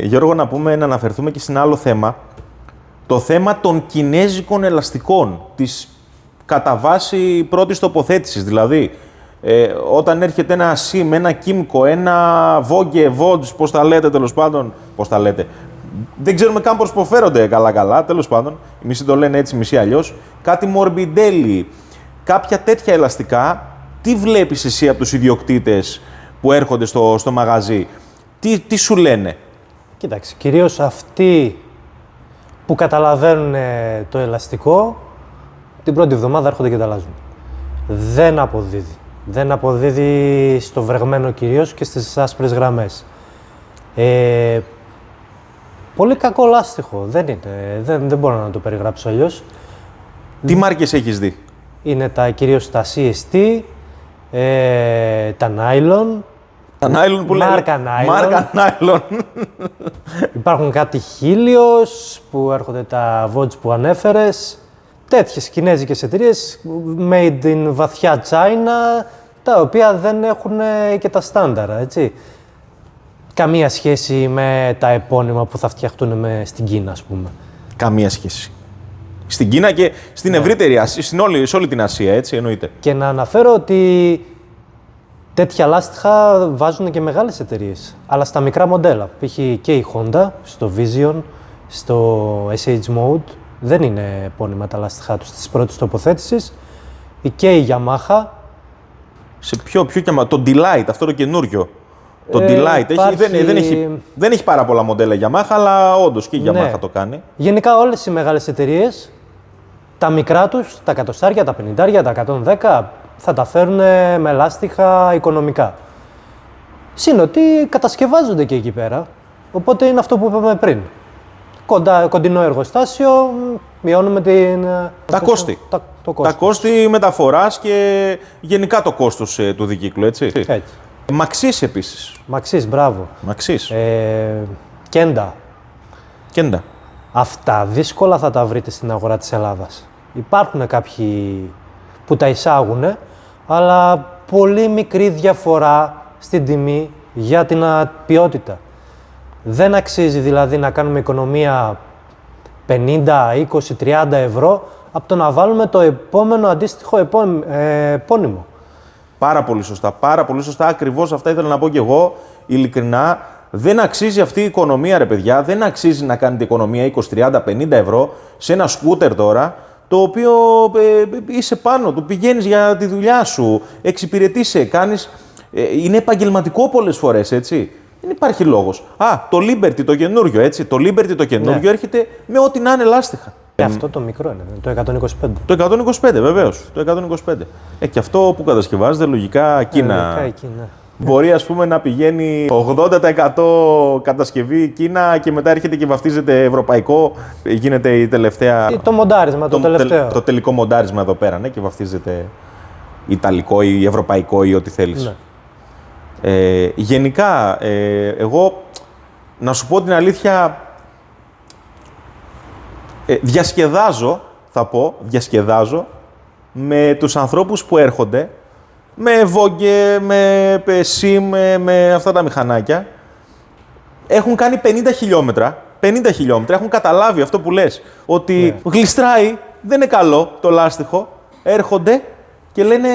Γιώργο, να αναφερθούμε και σε ένα άλλο θέμα. Το θέμα των κινέζικων ελαστικών, της κατά βάση πρώτης τοποθέτησης. Δηλαδή, όταν έρχεται ένα ΣΥΜ, ένα Κίμκο, ένα Vogue, Vogue, πώς τα λέτε τέλος πάντων, πώς τα λέτε. Δεν ξέρουμε καν πώς προφέρονται καλά-καλά, τέλος πάντων. Οι μισοί το λένε έτσι, οι μισοί αλλιώς. Κάτι Morbidelli, κάποια τέτοια ελαστικά. Τι βλέπεις εσύ από τους ιδιοκτήτες που έρχονται στο μαγαζί, τι σου λένε? Κοίταξε, κυρίως αυτοί που καταλαβαίνουν το ελαστικό, την πρώτη εβδομάδα έρχονται και τα αλλάζουν. Δεν αποδίδει. Δεν αποδίδει στο βρεγμένο κυρίως και στις άσπρες γραμμές. Πολύ κακό λάστιχο. Δεν είναι. Δεν μπορώ να το περιγράψω αλλιώς. Τι μάρκες έχεις δει? Είναι κυρίως τα CST, τα Nylon. Τα Nylon που λέει. Μάρκα Nylon. Υπάρχουν κάτι Helios που έρχονται τα Vogue που ανέφερες. Τέτοιες κινέζικες εταιρείες made in βαθιά China, τα οποία δεν έχουν και τα στάνταρα, έτσι. Καμία σχέση με τα επώνυμα που θα φτιαχτούν στην Κίνα, ας πούμε. Καμία σχέση. Στην Κίνα και στην ευρύτερη Ασία, σε όλη την Ασία, έτσι εννοείται. Και να αναφέρω ότι τέτοια λάστιχα βάζουν και μεγάλες εταιρείες, αλλά στα μικρά μοντέλα. Π.χ. και η Honda, στο Vision, στο SH Mode, δεν είναι επώνυμα τα λάστιχά τους της πρώτης τοποθέτησης. Και η Yamaha. Σε ποιο το Delight, αυτό το καινούριο. Το Delight δεν έχει πάρα πολλά μοντέλα Yamaha, αλλά όντως και η Yamaha το κάνει. Γενικά όλες οι μεγάλες εταιρείες, τα μικρά τους, τα 100, τα 50, τα 110, θα τα φέρουν με λάστιχα οικονομικά. Συν ότι κατασκευάζονται και εκεί πέρα, οπότε είναι αυτό που είπαμε πριν. Κοντινό εργοστάσιο, μειώνουμε τα κόστη. Τα κόστη μεταφοράς και γενικά το κόστος του δικύκλου, έτσι. Μαξίς επίσης. Μαξίς, μπράβο. Μαξίς. Κέντα. Κέντα. Αυτά δύσκολα θα τα βρείτε στην αγορά της Ελλάδας. Υπάρχουν κάποιοι που τα εισάγουν, αλλά πολύ μικρή διαφορά στην τιμή για την ποιότητα. Δεν αξίζει δηλαδή να κάνουμε οικονομία 50, 20, 30 ευρώ από το να βάλουμε το επόμενο αντίστοιχο επώνυμο. Πάρα πολύ σωστά, πάρα πολύ σωστά. Ακριβώς αυτά ήθελα να πω και εγώ, ειλικρινά. Δεν αξίζει αυτή η οικονομία, ρε παιδιά. Δεν αξίζει να κάνετε οικονομία 20, 30, 50 ευρώ σε ένα σκούτερ τώρα, το οποίο είσαι πάνω του, πηγαίνεις για τη δουλειά σου, εξυπηρετείσαι, κάνεις. Είναι επαγγελματικό πολλές φορές, έτσι. Δεν υπάρχει λόγος. Το Liberty το καινούριο, έτσι. Το Liberty το καινούριο έρχεται με ό,τι να είναι λάστιχα. Αυτό το μικρό είναι, το 125. Το 125, βεβαίως. Το 125. Και αυτό που κατασκευάζεται, λογικά Κίνα. Μπορεί, ας πούμε, να πηγαίνει 80% κατασκευή Κίνα και μετά έρχεται και βαφτίζεται ευρωπαϊκό. Γίνεται η τελευταία. Το μοντάρισμα, το τελευταίο. Το τελικό μοντάρισμα εδώ πέρα, ναι, και βαφτίζεται ιταλικό ή ευρωπαϊκό ή ό,τι θέλεις. Ναι. Γενικά, εγώ να σου πω την αλήθεια, διασκεδάζω με τους ανθρώπους που έρχονται με Vogue, με SIM, με αυτά τα μηχανάκια. Έχουν κάνει 50 χιλιόμετρα, έχουν καταλάβει αυτό που λες, ότι γλιστράει, δεν είναι καλό το λάστιχο, έρχονται και λένε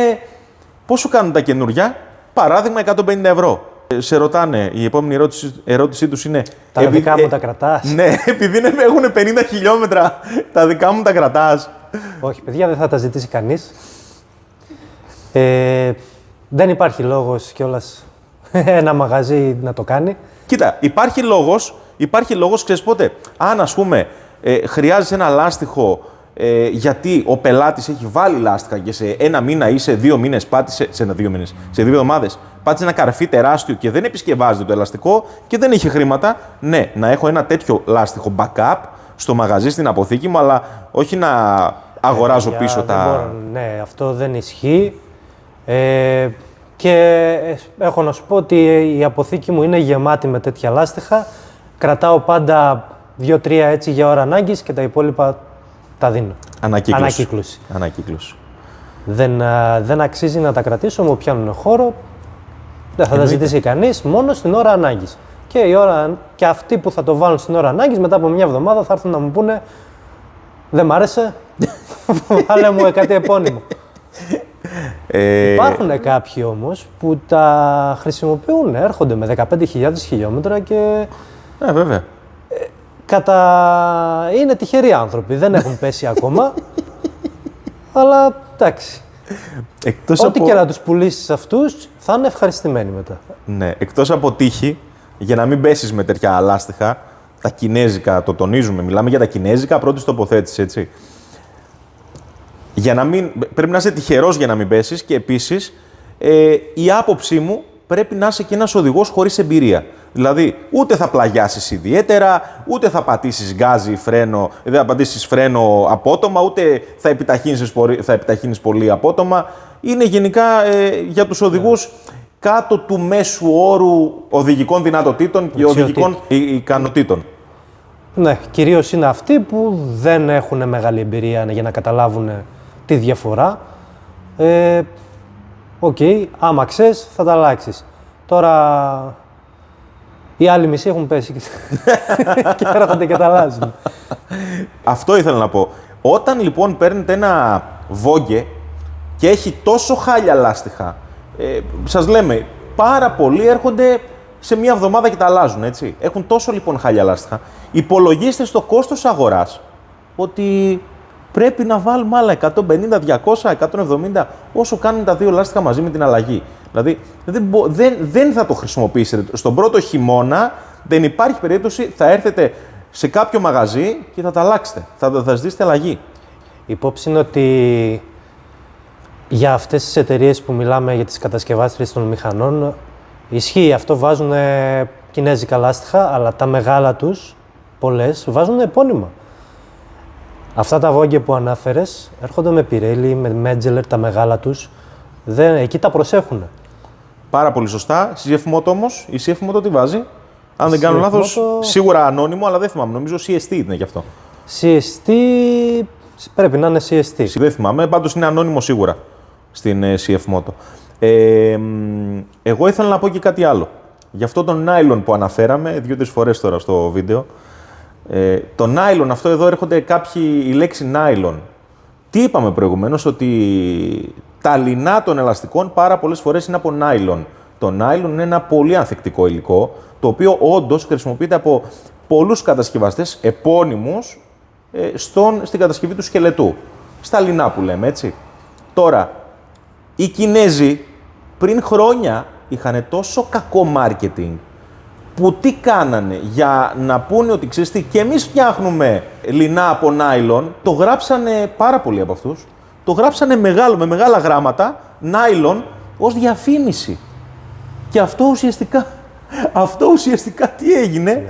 πόσο κάνουν τα καινούρια, παράδειγμα 150 ευρώ. Σε ρωτάνε, η επόμενη ερώτησή τους είναι... Τα δικά μου τα κρατάς? Ναι, επειδή έχουν 50 χιλιόμετρα, τα δικά μου τα κρατάς? Όχι, παιδιά, δεν θα τα ζητήσει κανείς. Δεν υπάρχει λόγος κιόλας ένα μαγαζί να το κάνει. Κοίτα, υπάρχει λόγος, ξέρεις πότε. Αν, ας πούμε, χρειάζεσαι ένα λάστιχο γιατί ο πελάτης έχει βάλει λάστιχα και σε ένα μήνα ή σε 2 μήνες πάτησε, σε 2 εβδομάδες, πάτησε ένα καρφί τεράστιο και δεν επισκευάζεται το ελαστικό και δεν είχε χρήματα, ναι, να έχω ένα τέτοιο λάστιχο backup στο μαγαζί, στην αποθήκη μου, αλλά όχι να αγοράζω πίσω τα... Ναι, αυτό δεν ισχύει. Και έχω να σου πω ότι η αποθήκη μου είναι γεμάτη με τέτοια λάστιχα. Κρατάω πάντα 2-3 έτσι για ώρα ανάγκης και τα υπόλοιπα τα δίνω. Ανακύκλωση. Δεν αξίζει να τα κρατήσω, μου πιάνουν χώρο. Δεν θα τα ζητήσει κανείς, μόνο στην ώρα ανάγκης. Και αυτοί που θα το βάλουν στην ώρα ανάγκης, μετά από μια εβδομάδα θα έρθουν να μου πούνε «Δεν μ' άρεσε, βάλε μου κάτι επώνυμο». Υπάρχουν κάποιοι όμως που τα χρησιμοποιούν, έρχονται με 15.000 χιλιόμετρα και βέβαια. Είναι τυχεροί άνθρωποι, δεν έχουν πέσει ακόμα, αλλά εντάξει. Ό,τι και να τους πουλήσεις αυτούς, θα είναι ευχαριστημένοι μετά. Ναι, εκτός από τύχη, για να μην πέσεις με τέτοια λάστιχα, τα κινέζικα, το τονίζουμε, μιλάμε για τα κινέζικα πρώτης τοποθέτησης, έτσι. Πρέπει να είσαι τυχερός για να μην πέσεις και επίσης η άποψή μου πρέπει να είσαι και ένας οδηγός χωρίς εμπειρία. Δηλαδή, ούτε θα πλαγιάσεις ιδιαίτερα, ούτε θα πατήσεις γκάζι, φρένο, δεν θα πατήσεις φρένο απότομα, ούτε θα επιταχύνεις πολύ απότομα. Είναι γενικά για τους οδηγούς κάτω του μέσου όρου οδηγικών δυνατοτήτων και οδηγικών ικανοτήτων. Ναι, κυρίως είναι αυτοί που δεν έχουν μεγάλη εμπειρία για να καταλάβουν τη διαφορά. Άμα ξέρεις, θα τα αλλάξεις. Τώρα, οι άλλοι μισοί έχουν πέσει και έρχονται και τα αλλάζουν. Αυτό ήθελα να πω. Όταν λοιπόν παίρνετε ένα Vogue και έχει τόσο χάλια λάστιχα, σας λέμε, πάρα πολλοί έρχονται σε μία εβδομάδα και τα αλλάζουν, έτσι. Έχουν τόσο λοιπόν χάλια λάστιχα. Υπολογίστε στο κόστος αγοράς ότι πρέπει να βάλουμε άλλα 150, 200, 170, όσο κάνουν τα δύο λάστιχα μαζί με την αλλαγή. Δηλαδή, δεν θα το χρησιμοποιήσετε. Στον πρώτο χειμώνα δεν υπάρχει περίπτωση, θα έρθετε σε κάποιο μαγαζί και θα τα αλλάξετε. Θα ζητήσετε αλλαγή. Η υπόψη είναι ότι για αυτές τις εταιρείες που μιλάμε, για τις κατασκευάστριες των μηχανών, ισχύει αυτό, βάζουν κινέζικα λάστιχα, αλλά τα μεγάλα τους, πολλές, βάζουν επώνυμα. Αυτά τα Vogue που ανάφερες έρχονται με Pirelli, με Metzeler, τα μεγάλα τους. Εκεί τα προσέχουν. Πάρα πολύ σωστά. CF Moto όμως, η CF Moto τι βάζει? Αν δεν κάνω λάθος, σίγουρα ανώνυμο, αλλά δεν θυμάμαι. Νομίζω CST είναι γι' αυτό. CST, πρέπει να είναι CST. Δεν θυμάμαι, πάντως είναι ανώνυμο σίγουρα στην CF Moto. Εγώ ήθελα να πω και κάτι άλλο. Γι' αυτό τον nylon που αναφέραμε 2-3 φορές τώρα στο βίντεο. Το nylon, αυτό εδώ έρχονται η λέξη nylon. Τι είπαμε προηγουμένως, ότι τα λινά των ελαστικών πάρα πολλές φορές είναι από nylon. Το nylon είναι ένα πολύ ανθεκτικό υλικό, το οποίο όντως χρησιμοποιείται από πολλούς κατασκευαστές επώνυμους στην κατασκευή του σκελετού. Στα λινά που λέμε, έτσι. Τώρα, οι Κινέζοι πριν χρόνια είχαν τόσο κακό marketing, που τι κάνανε για να πούνε ότι ξέρεις τι, και εμείς φτιάχνουμε λινά από νάιλον, το γράψανε πάρα πολλοί από αυτούς, το γράψανε με μεγάλα γράμματα, νάιλον, ως διαφήμιση. Και αυτό ουσιαστικά τι έγινε,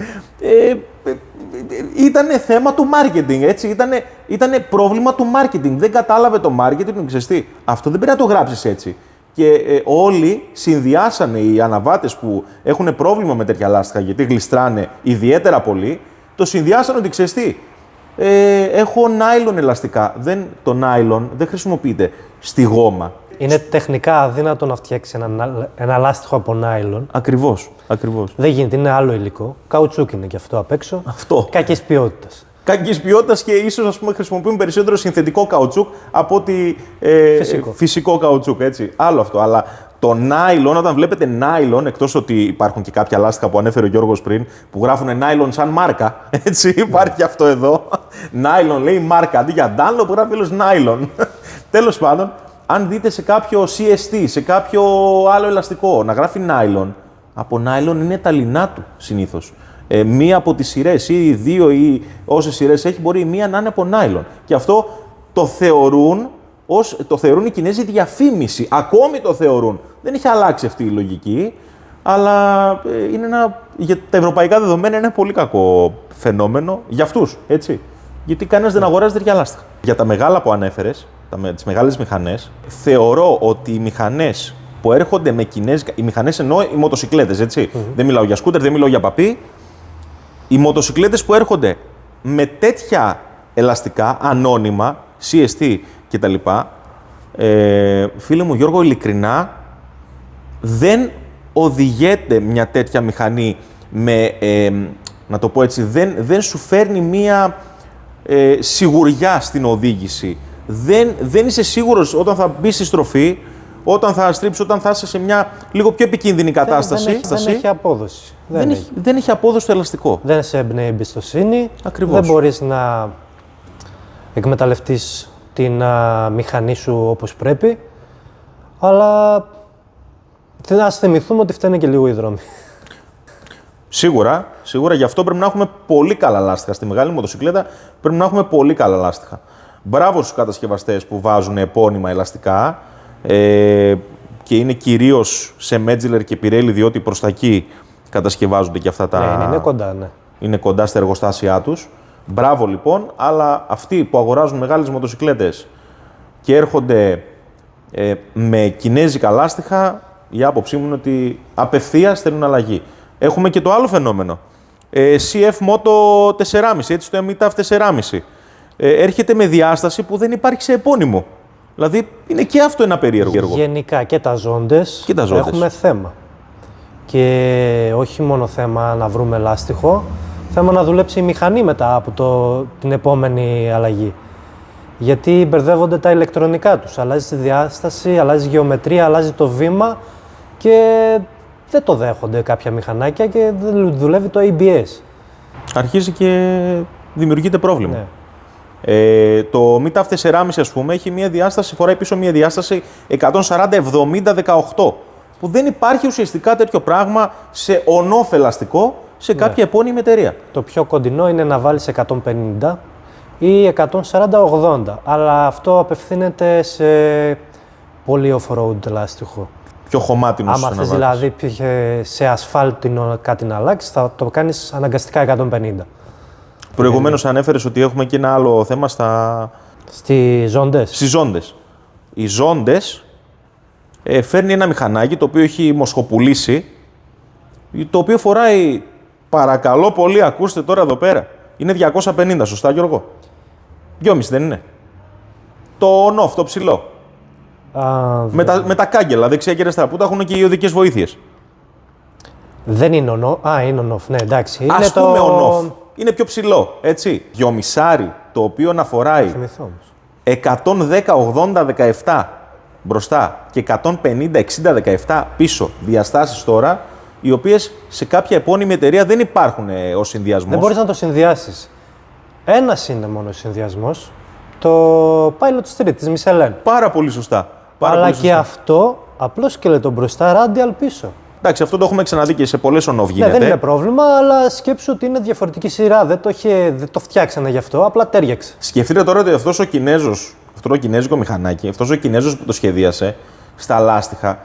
ήτανε θέμα του marketing, έτσι, ήτανε πρόβλημα του marketing. Δεν κατάλαβε το marketing, ξέρεις τι, αυτό δεν πρέπει να το γράψεις έτσι. Και όλοι συνδυάσανε, οι αναβάτες που έχουν πρόβλημα με τέτοια λάστιχα, γιατί γλιστράνε ιδιαίτερα πολύ, το συνδυάσανε ότι ξέρεις τι, έχω νάιλον ελαστικά. Το νάιλον δεν χρησιμοποιείται στη γόμα. Είναι τεχνικά αδύνατο να φτιάξει ένα λάστιχο από νάιλον. Ακριβώς. Δεν γίνεται, είναι άλλο υλικό. Καουτσούκ είναι και αυτό απ' έξω. Αυτό. Κακής ποιότητας. Κακής ποιότητας και ίσως χρησιμοποιούν περισσότερο συνθετικό καουτσούκ από ότι φυσικό καουτσούκ, έτσι. Άλλο αυτό. Αλλά το νάιλον, όταν βλέπετε νάιλον, εκτός ότι υπάρχουν και κάποια λάστιχα που ανέφερε ο Γιώργος πριν, που γράφουν νάιλον σαν μάρκα, έτσι, υπάρχει αυτό εδώ. Νάιλον λέει μάρκα, αντί για Dunlop που γράφει νάιλον. Τέλος πάντων, αν δείτε σε κάποιο CST, σε κάποιο άλλο ελαστικό, να γράφει νάιλον, από νάιλον είναι τα λινά του συνήθως. Μία από τις σειρές ή δύο ή όσες σειρές έχει, μπορεί η μία να είναι από νάιλον. Και αυτό το θεωρούν οι Κινέζοι διαφήμιση. Ακόμη το θεωρούν. Δεν έχει αλλάξει αυτή η λογική, αλλά για τα ευρωπαϊκά δεδομένα είναι ένα πολύ κακό φαινόμενο για αυτούς, έτσι. Γιατί κανένας δεν αγοράζει τέτοια λάστιχα. Για τα μεγάλα που ανέφερες, τις μεγάλες μηχανές, θεωρώ ότι οι μηχανές που έρχονται με κινέζικα, οι μηχανές εννοώ οι μοτοσικλέτες, έτσι. Δεν μιλάω για σκούτερ, δεν μιλάω για παπί. Οι μοτοσικλέτες που έρχονται με τέτοια ελαστικά, ανώνυμα, CST κτλ. Φίλε μου Γιώργο, ειλικρινά, δεν οδηγείται μια τέτοια μηχανή να το πω έτσι, δεν σου φέρνει μία σιγουριά στην οδήγηση. Δεν είσαι σίγουρος όταν θα μπεις στη στροφή, όταν θα στρίψεις, όταν θα είσαι σε μια λίγο πιο επικίνδυνη κατάσταση. Δεν έχει απόδοση. Δεν έχει απόδοση το ελαστικό. Δεν σε εμπνέει εμπιστοσύνη. Ακριβώς. Δεν μπορείς να εκμεταλλευτείς την μηχανή σου όπως πρέπει. Αλλά ας θυμηθούμε ότι φταίνε και λίγο οι δρόμοι. Σίγουρα, γι' αυτό πρέπει να έχουμε πολύ καλά λάστιχα. Στη μεγάλη μοτοσυκλέτα πρέπει να έχουμε πολύ καλά λάστιχα. Μπράβο στους κατασκευαστές που βάζουν επώνυμα ελαστικά και είναι κυρίως σε Μέτζιλερ και Πιρέλι, διότι προς τα εκεί κατασκευάζονται και αυτά τα... Ναι, είναι κοντά, ναι. Είναι κοντά στα εργοστάσια τους. Μπράβο λοιπόν, αλλά αυτοί που αγοράζουν μεγάλες μοτοσυκλέτες και έρχονται με κινέζικα λάστιχα, η άποψή μου είναι ότι απευθείας θέλουν αλλαγή. Έχουμε και το άλλο φαινόμενο. CF Moto 4,5, έτσι το MTAF 4,5. Έρχεται με διάσταση που δεν υπάρχει σε επώνυμο. Δηλαδή είναι και αυτό ένα περίεργο. Γενικά και τα ζώντες έχουμε θέμα. Και όχι μόνο θέμα να βρούμε λάστιχο, θέμα να δουλέψει η μηχανή μετά από την επόμενη αλλαγή. Γιατί μπερδεύονται τα ηλεκτρονικά τους. Αλλάζει τη διάσταση, αλλάζει η γεωμετρία, αλλάζει το βήμα και δεν το δέχονται κάποια μηχανάκια και δεν δουλεύει το ABS. Αρχίζει και δημιουργείται πρόβλημα. Ναι. Το MTAF 4,5 ας πούμε έχει μια διάσταση, φοράει πίσω μια διάσταση 140-70-18 που δεν υπάρχει ουσιαστικά τέτοιο πράγμα σε on-off ελαστικό σε κάποια επώνυμη εταιρεία. Το πιο κοντινό είναι να βάλεις 150 ή 140-80, αλλά αυτό απευθύνεται σε πολύ off-road ελαστικό. Πιο χωμάτινο. Άμα θες δηλαδή σε ασφάλτινο κάτι να αλλάξει, θα το κάνεις αναγκαστικά 150. Προηγουμένως ανέφερες ότι έχουμε και ένα άλλο θέμα στις ζώντες. Στις ζώντες. Οι ζώντες φέρνει ένα μηχανάκι το οποίο έχει μοσχοπουλήσει, το οποίο φοράει, παρακαλώ πολύ, ακούστε τώρα εδώ πέρα, είναι 250, σωστά Γιώργο? 2,5 δεν είναι? Το on-off, το ψηλό. Με τα κάγκελα, δεξιά και αριστερά, που τα έχουν και οι οδικές βοήθειες. Δεν είναι on-off, είναι on-off, ναι, εντάξει. Ας πούμε on-off. Είναι πιο ψηλό, έτσι. 2,5 το οποίο να φοράει 110-80-17 μπροστά και 150-60-17 πίσω διαστάσεις τώρα, οι οποίες σε κάποια επώνυμη εταιρεία δεν υπάρχουν ως συνδυασμός. Δεν μπορείς να το συνδυάσεις. Ένας είναι μόνο ο συνδυασμός, το Pilot Street της Michelin. Πάρα πολύ σωστά. Αλλά και αυτό απλώς σκελετό μπροστά, radial πίσω. Εντάξει, αυτό το έχουμε ξαναδεί και σε πολλές on-off γίνεται. Ναι, δεν είναι πρόβλημα, αλλά σκέψου ότι είναι διαφορετική σειρά. Δεν το φτιάξανε γι' αυτό, απλά τέριαξε. Σκεφτείτε τώρα ότι αυτό το κινέζικο μηχανάκι, αυτός ο Κινέζος που το σχεδίασε στα λάστιχα,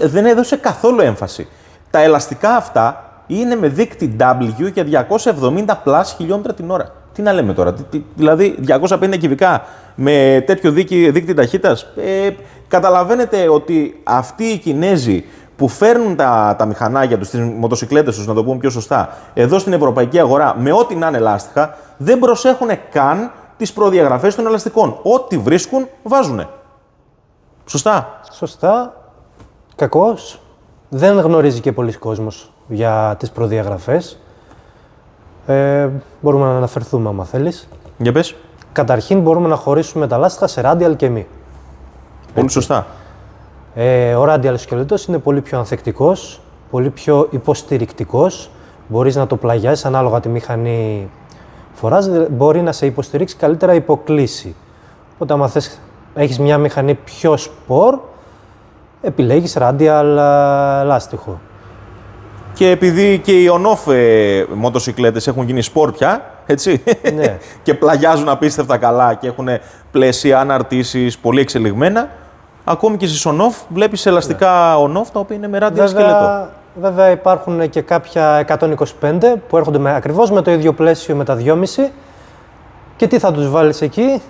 δεν έδωσε καθόλου έμφαση. Τα ελαστικά αυτά είναι με δείκτη W για 270 χιλιόμετρα την ώρα. Τι να λέμε τώρα, δηλαδή 250 κυβικά με τέτοιο δείκτη ταχύτητας. Καταλαβαίνετε ότι αυτοί οι Κινέζοι που φέρνουν τα μηχανάκια τους, τις μοτοσυκλέτες τους, να το πούμε πιο σωστά, εδώ στην ευρωπαϊκή αγορά, με ό,τι να είναι λάστιχα, δεν προσέχουν καν τις προδιαγραφές των ελαστικών. Ό,τι βρίσκουν, βάζουνε. Σωστά. Σωστά. Κακώς. Δεν γνωρίζει και πολλοί κόσμος για τις προδιαγραφές. Μπορούμε να αναφερθούμε, άμα θέλεις. Για πες. Καταρχήν, μπορούμε να χωρίσουμε τα λάστιχα σε radial και μη. Πολύ σωστά. Ο radial σκελετός είναι πολύ πιο ανθεκτικός, πολύ πιο υποστηρικτικός. Μπορείς να το πλαγιάσεις ανάλογα τη μηχανή φοράς, μπορεί να σε υποστηρίξει καλύτερα υποκλίση. Οπότε, άμα θες, έχεις μια μηχανή πιο σπορ, επιλέγεις radial λάστιχο. Και επειδή και οι on-off μοτοσυκλέτες έχουν γίνει σπορ πια, έτσι, ναι. και πλαγιάζουν απίστευτα καλά και έχουν πλαίσια, αναρτήσεις πολύ εξελιγμένα, ακόμη και στις on-off βλέπεις ελαστικά on-off τα οποία είναι με radial σκελετό. Βέβαια υπάρχουν και κάποια 125 που έρχονται ακριβώς με το ίδιο πλαίσιο με τα 2,5 και τι θα τους βάλεις εκεί?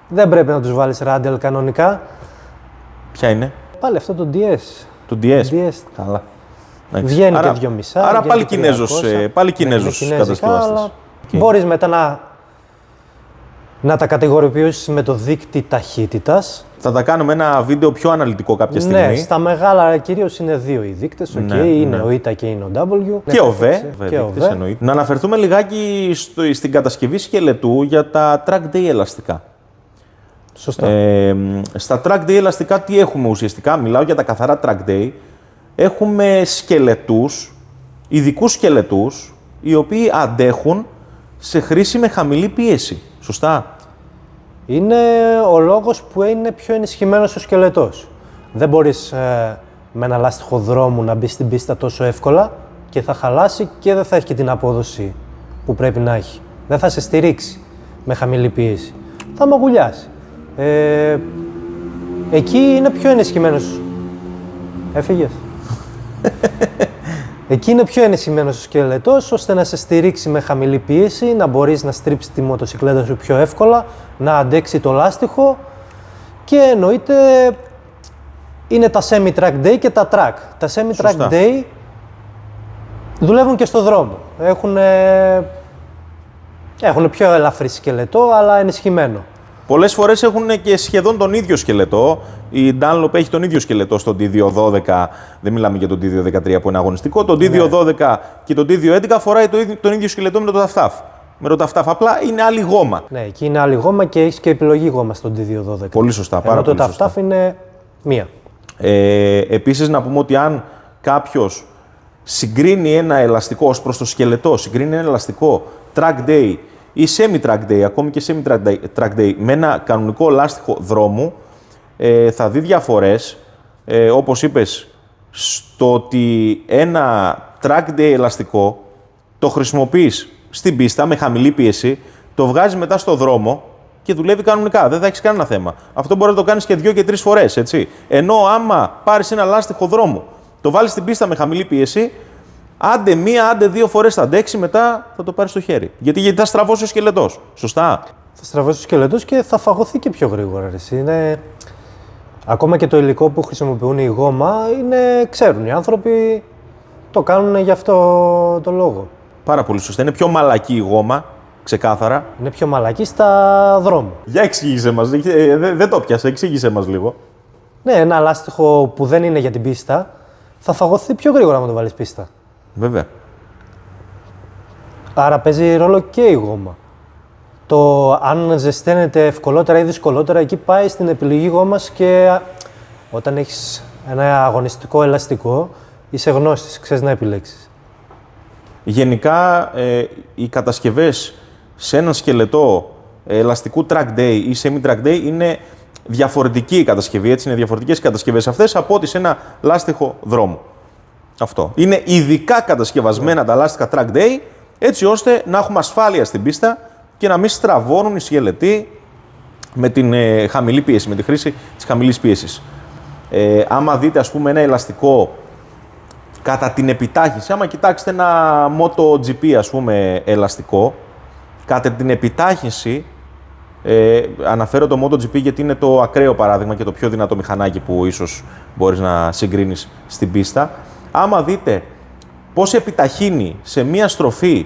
Δεν πρέπει να τους βάλεις radial κανονικά. Ποια είναι? Πάλι αυτό το DS. Το DS. Καλά. Βγαίνει και 2,5. Άρα πάλι Κινέζος κατασκευαστής. Μπορείς μετά να τα κατηγοριοποιήσεις με το δείκτη ταχύτητας Θα τα κάνουμε ένα βίντεο πιο αναλυτικό κάποια στιγμή. Ναι, στα μεγάλα κυρίως είναι 2 οι δείκτες. Είναι ο ΙΤΑ και είναι ο W. Και ο ΒΕ. Να αναφερθούμε λιγάκι στην κατασκευή σκελετού για τα track day ελαστικά. Σωστά. Στα track day ελαστικά τι έχουμε ουσιαστικά, μιλάω για τα καθαρά track day. Έχουμε σκελετούς, ειδικούς σκελετούς, οι οποίοι αντέχουν σε χρήση με χαμηλή πίεση. Σωστά. Είναι ο λόγος που είναι πιο ενισχυμένος ο σκελετός. Δεν μπορείς με ένα λάστιχο δρόμου να μπει στην πίστα τόσο εύκολα και θα χαλάσει και δεν θα έχει και την απόδοση που πρέπει να έχει. Δεν θα σε στηρίξει με χαμηλή πίεση. Θα μαγουλιάσει. Εκεί είναι πιο ενισχυμένος. Έφυγες. Εκεί είναι πιο ενισχυμένος ο σκελετός, ώστε να σε στηρίξει με χαμηλή πίεση, να μπορείς να στρίψεις τη μοτοσυκλέτα σου πιο εύκολα, να αντέξει το λάστιχο και εννοείται είναι τα semi-track day και τα track. Τα semi-track day δουλεύουν και στο δρόμο. Έχουν πιο ελαφρύ σκελετό, αλλά ενισχυμένο. Πολλές φορές έχουν και σχεδόν τον ίδιο σκελετό. Η Dunlop έχει τον ίδιο σκελετό στον D212, δεν μιλάμε για τον D213 που είναι αγωνιστικό. Το D212 και το D211 φοράει τον ίδιο σκελετό με το TAF. Με το TAF, απλά είναι άλλη γόμα. Ναι, εκεί είναι άλλη γόμα και έχει και επιλογή γόμα στον D212. Πολύ σωστά, πάρα πολύ σωστά. Το TAF είναι μία. Επίσης, να πούμε ότι αν κάποιος συγκρίνει ένα ελαστικό ως προς το σκελετό, συγκρίνει ένα ελαστικό track day ή semi-track day, ακόμη και semi-track day, με ένα κανονικό λάστιχο δρόμου, θα δει διαφορές, όπως είπες, στο ότι ένα track day ελαστικό το χρησιμοποιείς στην πίστα με χαμηλή πίεση, το βγάζεις μετά στο δρόμο και δουλεύει κανονικά, δεν θα έχεις κανένα θέμα. Αυτό μπορεί να το κάνεις και 2 και 3 φορές, έτσι. Ενώ άμα πάρεις ένα λάστιχο δρόμου, το βάλεις στην πίστα με χαμηλή πίεση, άντε 1, άντε 2 φορές θα αντέξει, μετά θα το πάρεις στο χέρι. Γιατί θα στραβώσει ο σκελετός. Σωστά. Θα στραβώσει ο σκελετός και θα φαγωθεί και πιο γρήγορα. Ακόμα και το υλικό που χρησιμοποιούν η γόμα, ξέρουν οι άνθρωποι, το κάνουν για αυτό το λόγο. Πάρα πολύ σωστά. Είναι πιο μαλακή η γόμα, ξεκάθαρα. Είναι πιο μαλακή στα δρόμου. Για εξήγησέ μας. Δεν το πιάσα, εξήγησέ μας λίγο. Ναι, ένα λάστιχο που δεν είναι για την πίστα θα φαγωθεί πιο γρήγορα να το βάλεις πίστα. Βέβαια. Άρα παίζει ρόλο και η γόμα. Το αν ζεσταίνεται ευκολότερα ή δυσκολότερα, εκεί πάει στην επιλογή γόμας και όταν έχεις ένα αγωνιστικό ελαστικό, είσαι γνώστης, ξέρεις να επιλέξεις. Γενικά, οι κατασκευές σε ένα σκελετό ελαστικού track day ή semi-track day είναι διαφορετική η κατασκευή, έτσι, είναι διαφορετικές οι κατασκευές αυτές από ότι σε ένα λάστιχο δρόμου. Αυτό. Είναι ειδικά κατασκευασμένα τα λάστιχα track day, έτσι ώστε να έχουμε ασφάλεια στην πίστα και να μην στραβώνουν οι σκελετοί με την χαμηλή πίεση, με τη χρήση της χαμηλής πίεσης. Άμα δείτε, ας πούμε, ένα ελαστικό κατά την επιτάχυνση, άμα κοιτάξετε ένα MotoGP, ας πούμε, ελαστικό, κατά την επιτάχυνση, αναφέρω το MotoGP γιατί είναι το ακραίο παράδειγμα και το πιο δυνατό μηχανάκι που ίσως μπορείς να συγκρίνεις στην πίστα. Άμα δείτε πώς επιταχύνει σε μία στροφή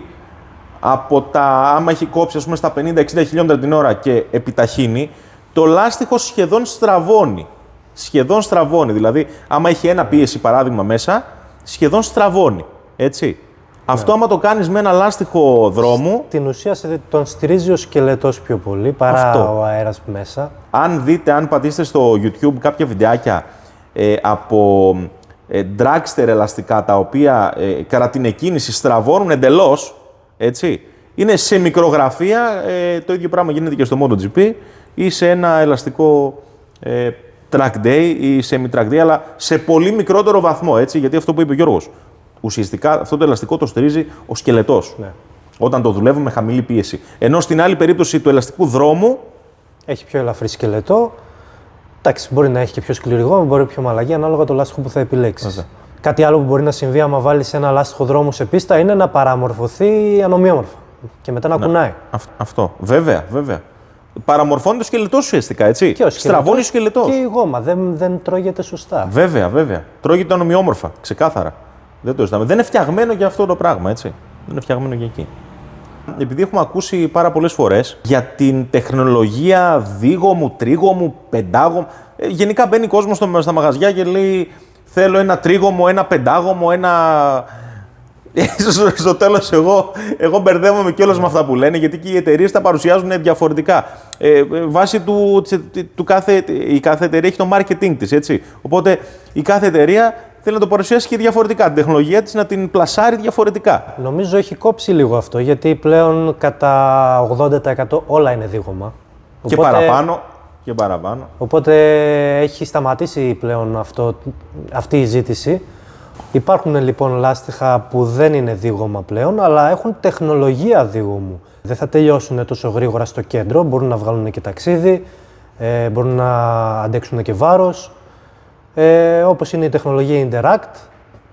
άμα έχει κόψει, ας πούμε, στα 50-60 χιλιόμετρα την ώρα και επιταχύνει, το λάστιχο σχεδόν στραβώνει. Σχεδόν στραβώνει, δηλαδή άμα έχει ένα πίεση παράδειγμα μέσα, σχεδόν στραβώνει, έτσι. Αυτό άμα το κάνεις με ένα λάστιχο δρόμου... Στην ουσία τον στηρίζει ο σκελετός πιο πολύ παρά ο αέρας μέσα. Αν πατήσετε στο YouTube κάποια βιντεάκια από dragster ελαστικά, τα οποία κατά την εκκίνηση στραβώνουν εντελώς, έτσι, είναι σε μικρογραφία, το ίδιο πράγμα γίνεται και στο MotoGP ή σε ένα ελαστικό track day ή semi-track day, αλλά σε πολύ μικρότερο βαθμό, έτσι, γιατί αυτό που είπε ο Γιώργος, ουσιαστικά αυτό το ελαστικό το στηρίζει ο σκελετός, όταν το δουλεύουμε με χαμηλή πίεση. Ενώ στην άλλη περίπτωση του ελαστικού δρόμου έχει πιο ελαφρύ σκελετό. Εντάξει, μπορεί να έχει και πιο σκληρή γόμα, μπορεί πιο μαλακή, ανάλογα το λάστιχο που θα επιλέξεις. Κάτι άλλο που μπορεί να συμβεί άμα βάλεις ένα λάστιχο δρόμου σε πίστα είναι να παραμορφωθεί ανομοιόμορφα και μετά να κουνάει. Αυτό. Βέβαια. Παραμορφώνει το σκελετό ουσιαστικά, έτσι. Στραβώνει ο σκελετός. Και η γόμα δεν τρώγεται σωστά. Βέβαια. Τρώγεται ανομοιόμορφα, ξεκάθαρα. Δεν το ζητάμε. Δεν είναι φτιαγμένο για αυτό το πράγμα, έτσι. Δεν είναι φτιαγμένο για εκεί. Επειδή έχουμε ακούσει πάρα πολλές φορές για την τεχνολογία δίγωμου, τρίγωμου, πεντάγωμου, Γενικά μπαίνει κόσμος στα μαγαζιά και λέει θέλω ένα τρίγωμο, ένα πεντάγωμο, ένα... Στο τέλος εγώ μπερδεύομαι κιόλας με αυτά που λένε, γιατί και οι εταιρείες τα παρουσιάζουν διαφορετικά. Βάσει η κάθε εταιρεία έχει το marketing της, έτσι. Οπότε η κάθε εταιρεία θέλει να το παρουσιάσει και διαφορετικά, την τεχνολογία της να την πλασάρει διαφορετικά. Νομίζω έχει κόψει λίγο αυτό, γιατί πλέον κατά 80% όλα είναι δείγωμα. Και παραπάνω. Και παραπάνω. Οπότε έχει σταματήσει πλέον αυτή η ζήτηση. Υπάρχουν λοιπόν λάστιχα που δεν είναι δείγωμα πλέον, αλλά έχουν τεχνολογία δείγωμου. Δεν θα τελειώσουν τόσο γρήγορα στο κέντρο, μπορούν να βγάλουν και ταξίδι, μπορούν να αντέξουν και βάρος. Όπως είναι η τεχνολογία Interact,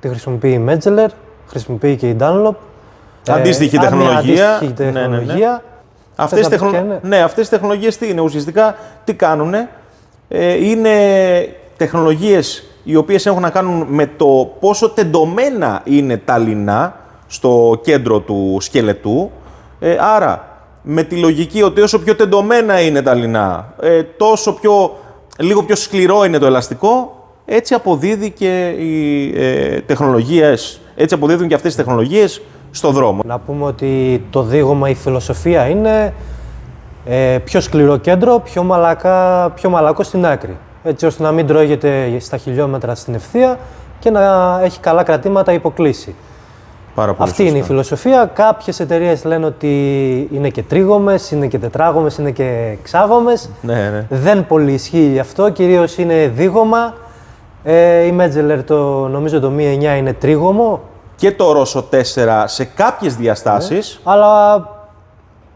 τη χρησιμοποιεί η Metzeler, χρησιμοποιεί και η Dunlop. Αντίστοιχη τεχνολογία. Ναι. Αυτές οι τεχνολογίες τι είναι, ουσιαστικά τι κάνουνε, είναι τεχνολογίες οι οποίες έχουν να κάνουν με το πόσο τεντωμένα είναι τα λινά στο κέντρο του σκελετού. Άρα, με τη λογική ότι όσο πιο τεντωμένα είναι τα λινά, τόσο λίγο πιο σκληρό είναι το ελαστικό, έτσι αποδίδει και οι τεχνολογίες, έτσι αποδίδουν και αυτές οι τεχνολογίες στο δρόμο. Να πούμε ότι το δείγωμα, η φιλοσοφία είναι πιο σκληρό κέντρο, πιο μαλακό στην άκρη. Έτσι ώστε να μην τρώγεται στα χιλιόμετρα στην ευθεία και να έχει καλά κρατήματα υποκλίση. Αυτή είναι η φιλοσοφία. Κάποιες εταιρείες λένε ότι είναι και τρίγωμες, είναι και τετράγωμες, είναι και εξάγωμες. Ναι. Δεν πολύ ισχύει αυτό, κυρίως είναι δείγωμα. Η Metzeler νομίζω το Mi 9 είναι τρίγωμο. Και το Rosso 4 σε κάποιες διαστάσεις. Ναι, αλλά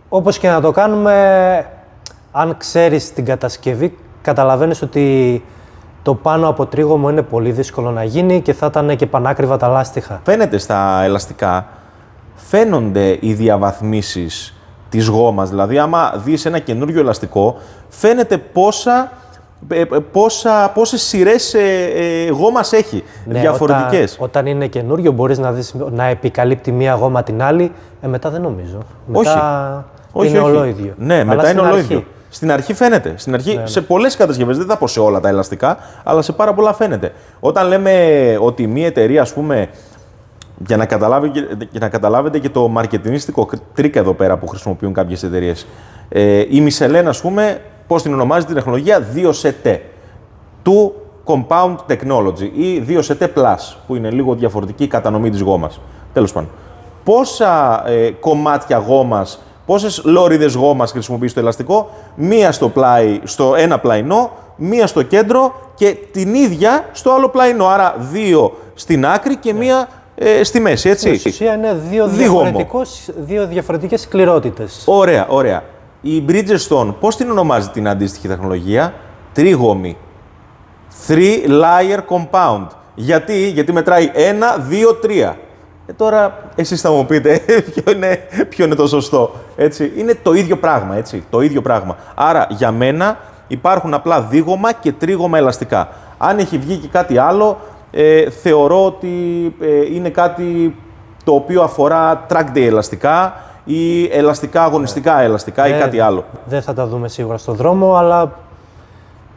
όπως και να το κάνουμε, αν ξέρεις την κατασκευή, καταλαβαίνεις ότι το πάνω από τρίγωμο είναι πολύ δύσκολο να γίνει και θα ήταν και πανάκριβα τα λάστιχα. Φαίνεται στα ελαστικά, φαίνονται οι διαβαθμίσεις της γόμας. Δηλαδή, άμα δεις ένα καινούριο ελαστικό, φαίνεται πόσες σειρές γόμας έχει, ναι, διαφορετικές. Όταν είναι καινούριο μπορείς να δεις να επικαλύπτει μία γόμα την άλλη, μετά δεν νομίζω. Μετά είναι ολόιδιο. Ναι, μετά είναι ολόιδιο. Στην αρχή φαίνεται. Στην αρχή, σε πολλές κατασκευές, δεν θα πω σε όλα τα ελαστικά, αλλά σε πάρα πολλά φαίνεται. Όταν λέμε ότι μία εταιρεία, ας πούμε, για να καταλάβετε και το μαρκετινίστικο τρίκ εδώ πέρα που χρησιμοποιούν κάποιες εταιρείες, η Michelin, ας πούμε, πώς την ονομάζει την τεχνολογία, 2CT, του Compound Technology ή 2CT Plus, που είναι λίγο διαφορετική η κατανομή της γόμας. Τέλος πάντων. Πόσα κομμάτια γόμας, πόσες λόριδες γόμας χρησιμοποιεί στο ελαστικό, μία στο ένα πλαϊνό, μία στο κέντρο και την ίδια στο άλλο πλαϊνό. Άρα δύο στην άκρη και μία στη μέση, έτσι. Η ουσία είναι δύο διαφορετικές σκληρότητες. Ωραία. Η Bridgestone, πώς την ονομάζει την αντίστοιχη τεχνολογία? Τρίγωμη. Three layer compound. Γιατί μετράει 1, 2, 3. Τώρα εσείς θα μου πείτε ποιο είναι το σωστό. Έτσι. Είναι το ίδιο πράγμα, έτσι. Το ίδιο πράγμα. Άρα για μένα υπάρχουν απλά δίγωμα και τρίγωμα ελαστικά. Αν έχει βγει και κάτι άλλο, θεωρώ ότι είναι κάτι το οποίο αφορά track day ελαστικά ή ελαστικά, αγωνιστικά ελαστικά ή κάτι άλλο. Δεν θα τα δούμε σίγουρα στο δρόμο, αλλά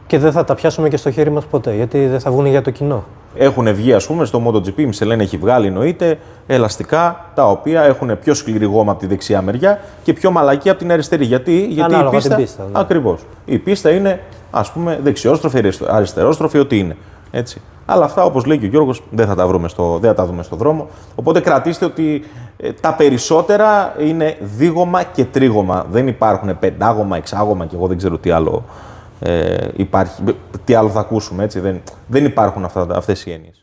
και δεν θα τα πιάσουμε και στο χέρι μας ποτέ, γιατί δεν θα βγουν για το κοινό. Έχουν βγει, ας πούμε, στο MotoGP, η Michelin έχει βγάλει, εννοείται, ελαστικά τα οποία έχουν πιο σκληρή γόμα από τη δεξιά μεριά και πιο μαλακή από την αριστερή. Γιατί η πίστα. Ναι. Ακριβώς. Η πίστα είναι, ας πούμε, δεξιόστροφη, αριστερόστροφη, ό,τι είναι. Έτσι. Αλλά αυτά, όπως λέει και ο Γιώργος, δεν θα τα δούμε στο δρόμο. Οπότε κρατήστε ότι τα περισσότερα είναι δίγωμα και τρίγωμα. Δεν υπάρχουν πεντάγωμα, εξάγωμα και εγώ δεν ξέρω τι άλλο υπάρχει, τι άλλο θα ακούσουμε. Έτσι. Δεν υπάρχουν αυτές οι έννοιες.